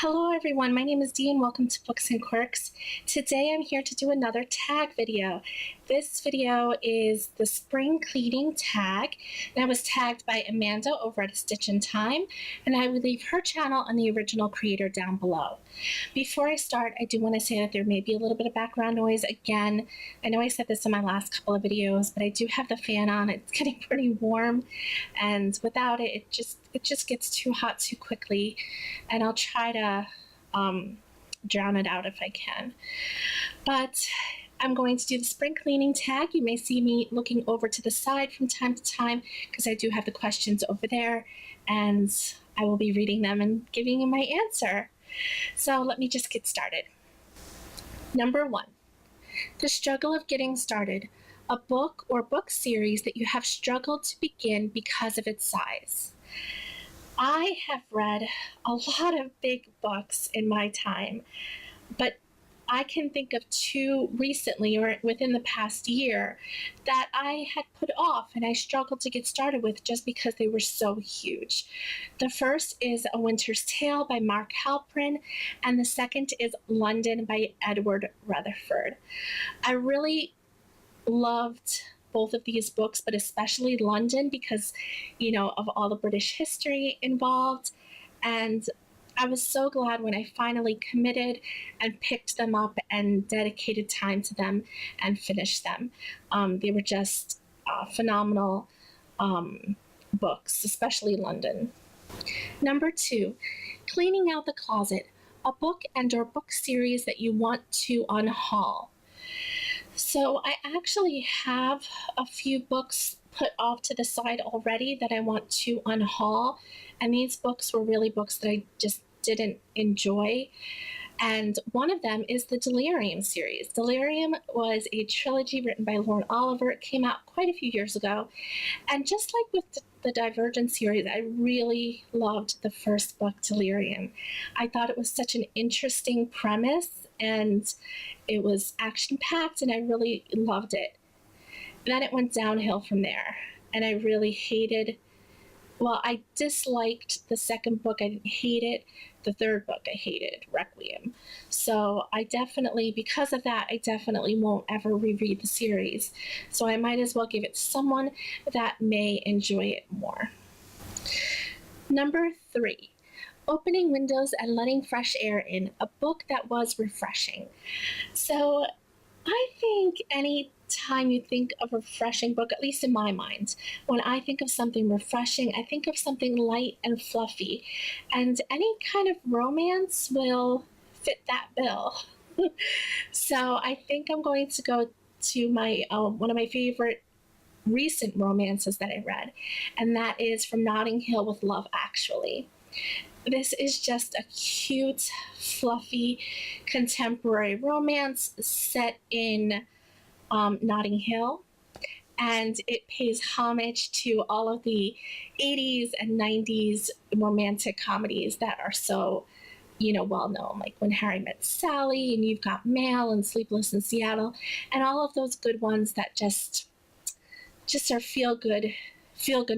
Hello everyone, my name is Dee and welcome to Books and Quirks. Today I'm here to do another tag video. This video is the spring cleaning tag, and I was tagged by Amanda over at A Stitch in Time, and I will leave her channel and the original creator down below. Before I start, I do want to say that there may be a little bit of background noise. Again, I know I said this in my last couple of videos, but I do have the fan on. It's getting pretty warm, and without it, it just gets too hot too quickly, and I'll try to drown it out if I can. But I'm going to do the spring cleaning tag. You may see me looking over to the side from time to time because I do have the questions over there, and I will be reading them and giving you my answer. So let me just get started. Number 1, the struggle of getting started. A book or book series that you have struggled to begin because of its size. I have read a lot of big books in my time, but I can think of 2 recently or within the past year that I had put off and I struggled to get started with just because they were so huge. The first is A Winter's Tale by Mark Halperin, and the second is London by Edward Rutherford. I really loved both of these books, but especially London because, of all the British history involved. And I was so glad when I finally committed and picked them up and dedicated time to them and finished them. They were just phenomenal books, especially London. Number 2, Cleaning Out the Closet, a book and/or book series that you want to unhaul. So I actually have a few books put off to the side already that I want to unhaul, and these books were really books that I just didn't enjoy. And one of them is the Delirium series. Delirium was a trilogy written by Lauren Oliver. It came out quite a few years ago. And just like with the Divergent series, I really loved the first book, Delirium. I thought it was such an interesting premise, and it was action-packed, and I really loved it. Then it went downhill from there, and I really I disliked the second book. I didn't hate it. The third book I hated, Requiem. So because of that, I definitely won't ever reread the series. So I might as well give it to someone that may enjoy it more. Number 3, Opening Windows and Letting Fresh Air In, a book that was refreshing. So I think any time you think of a refreshing book, at least in my mind, when I think of something refreshing, I think of something light and fluffy, and any kind of romance will fit that bill. So I think I'm going to go to my one of my favorite recent romances that I read, and that is From Notting Hill with Love Actually. This is just a cute, fluffy, contemporary romance set in Notting Hill, and it pays homage to all of the 80s and 90s romantic comedies that are so, well known, like When Harry Met Sally, and You've Got Mail, and Sleepless in Seattle, and all of those good ones that just are feel good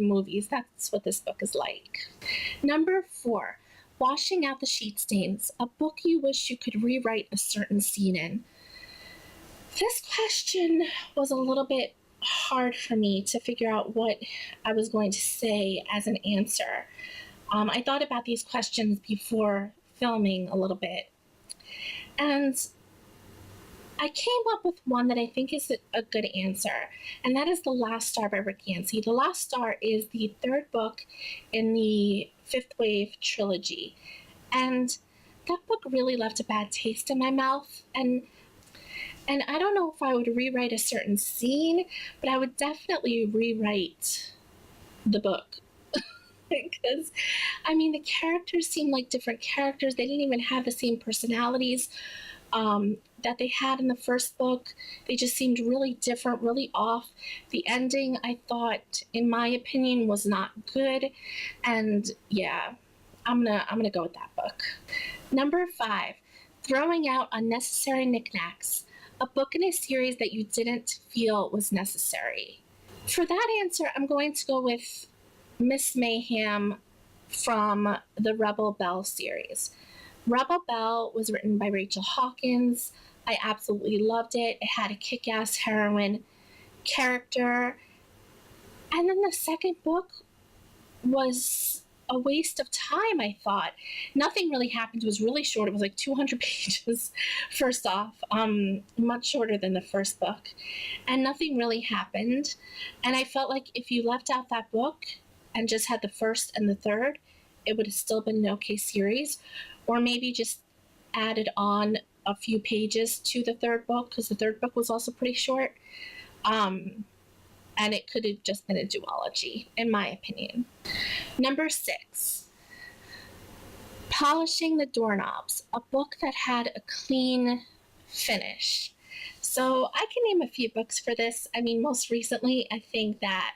movies. That's what this book is like. Number 4, Washing Out the Sheet Stains, a book you wish you could rewrite a certain scene in. This question was a little bit hard for me to figure out what I was going to say as an answer. I thought about these questions before filming a little bit, and I came up with one that I think is a good answer, and that is The Last Star by Rick Yancey. The Last Star is the 3rd book in the Fifth Wave trilogy, and that book really left a bad taste in my mouth, and I don't know if I would rewrite a certain scene, but I would definitely rewrite the book. Because, the characters seemed like different characters. They didn't even have the same personalities that they had in the first book. They just seemed really different, really off. The ending, I thought, in my opinion, was not good. And yeah, I'm gonna go with that book. Number 5, Throwing Out Unnecessary Knickknacks, a book in a series that you didn't feel was necessary. For that answer, I'm going to go with Miss Mayhem from the Rebel Belle series. Rebel Belle was written by Rachel Hawkins. I absolutely loved it. It had a kick-ass heroine character. And then the second book was a waste of time, I thought. Nothing really happened. It was really short. It was like 200 pages, first off, much shorter than the first book. And nothing really happened. And I felt like if you left out that book and just had the first and the third, it would have still been an okay series. Or maybe just added on a few pages to the third book, because the third book was also pretty short. And it could have just been a duology, in my opinion. Number 6, Polishing the Doorknobs, a book that had a clean finish. So I can name a few books for this. I mean, most recently, I think that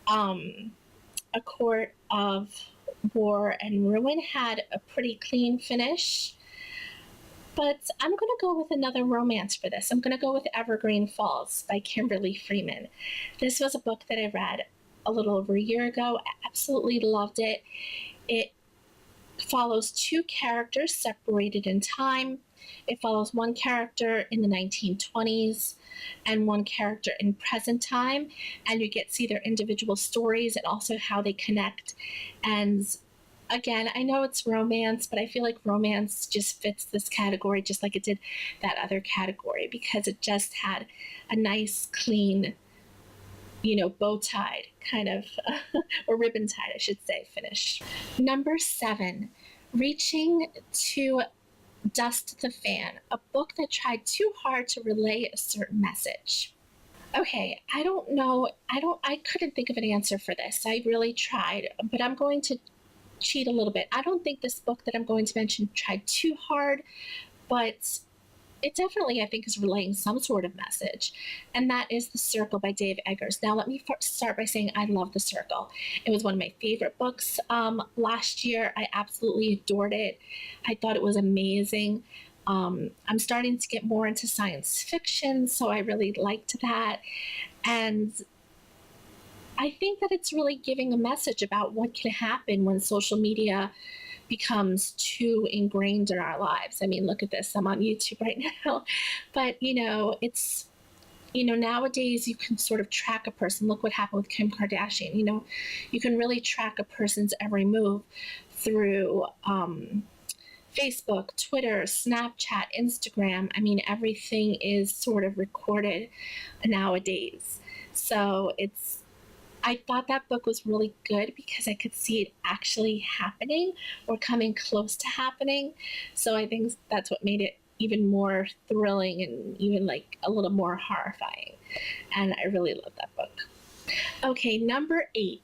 A Court of War and Ruin had a pretty clean finish. But I'm going to go with another romance for this. I'm going to go with Evergreen Falls by Kimberly Freeman. This was a book that I read a little over a year ago. I absolutely loved it. It follows 2 characters separated in time. It follows one character in the 1920s and one character in present time. And you get to see their individual stories and also how they connect. And again, I know it's romance, but I feel like romance just fits this category just like it did that other category, because it just had a nice, clean, bow tied kind of, or ribbon tied, I should say, finish. Number 7, Reaching to Dust the Fan, a book that tried too hard to relay a certain message. Okay, I don't know. I couldn't think of an answer for this. I really tried, but I'm going to cheat a little bit. I don't think this book that I'm going to mention tried too hard, but it definitely, I think, is relaying some sort of message, and that is The Circle by Dave Eggers. Now, let me start by saying I love The Circle. It was one of my favorite books last year. I absolutely adored it. I thought it was amazing. I'm starting to get more into science fiction, so I really liked that. And I think that it's really giving a message about what can happen when social media becomes too ingrained in our lives. I mean, look at this. I'm on YouTube right now. But, it's, nowadays you can sort of track a person. Look what happened with Kim Kardashian. You can really track a person's every move through Facebook, Twitter, Snapchat, Instagram. I mean, everything is sort of recorded nowadays. So I thought that book was really good because I could see it actually happening or coming close to happening. So I think that's what made it even more thrilling and even like a little more horrifying. And I really love that book. Okay, number 8,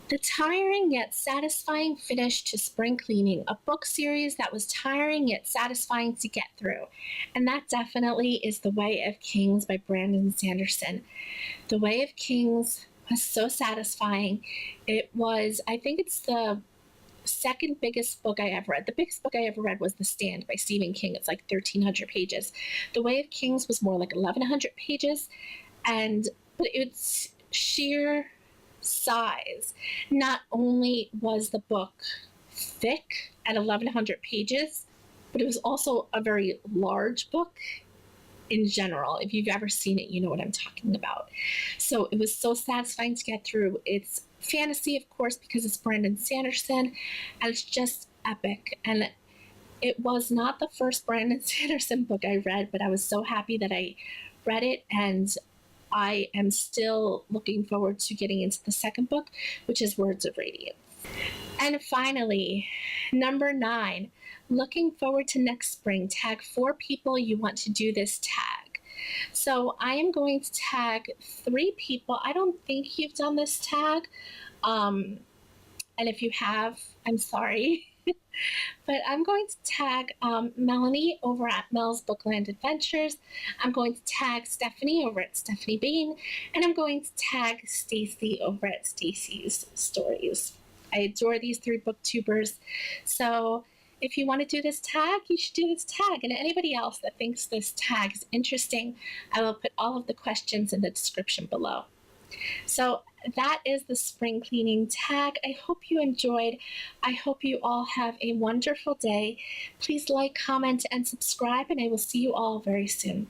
The Tiring Yet Satisfying Finish to Spring Cleaning, a book series that was tiring yet satisfying to get through. And that definitely is The Way of Kings by Brandon Sanderson. The Way of Kings was so satisfying. It was, I think it's the second biggest book I ever read. The biggest book I ever read was The Stand by Stephen King. It's like 1,300 pages. The Way of Kings was more like 1,100 pages, but it's sheer size. Not only was the book thick at 1,100 pages, but it was also a very large book in general. If you've ever seen it, you know what I'm talking about. So it was so satisfying to get through. It's fantasy, of course, because it's Brandon Sanderson, and it's just epic. And it was not the first Brandon Sanderson book I read, but I was so happy that I read it, and I am still looking forward to getting into the second book, which is Words of Radiance. And finally, number 9, looking forward to next spring. Tag 4 people you want to do this tag. So I am going to tag 3 people. I don't think you've done this tag. And if you have, I'm sorry. But I'm going to tag Melanie over at Mel's Bookland Adventures. I'm going to tag Stephanie over at Stephanie Bean. And I'm going to tag Stacy over at Stacy's Stories. I adore these 3 booktubers. So if you want to do this tag, you should do this tag. And anybody else that thinks this tag is interesting, I will put all of the questions in the description below. So that is the spring cleaning tag. I hope you enjoyed. I hope you all have a wonderful day. Please like, comment, and subscribe, and I will see you all very soon.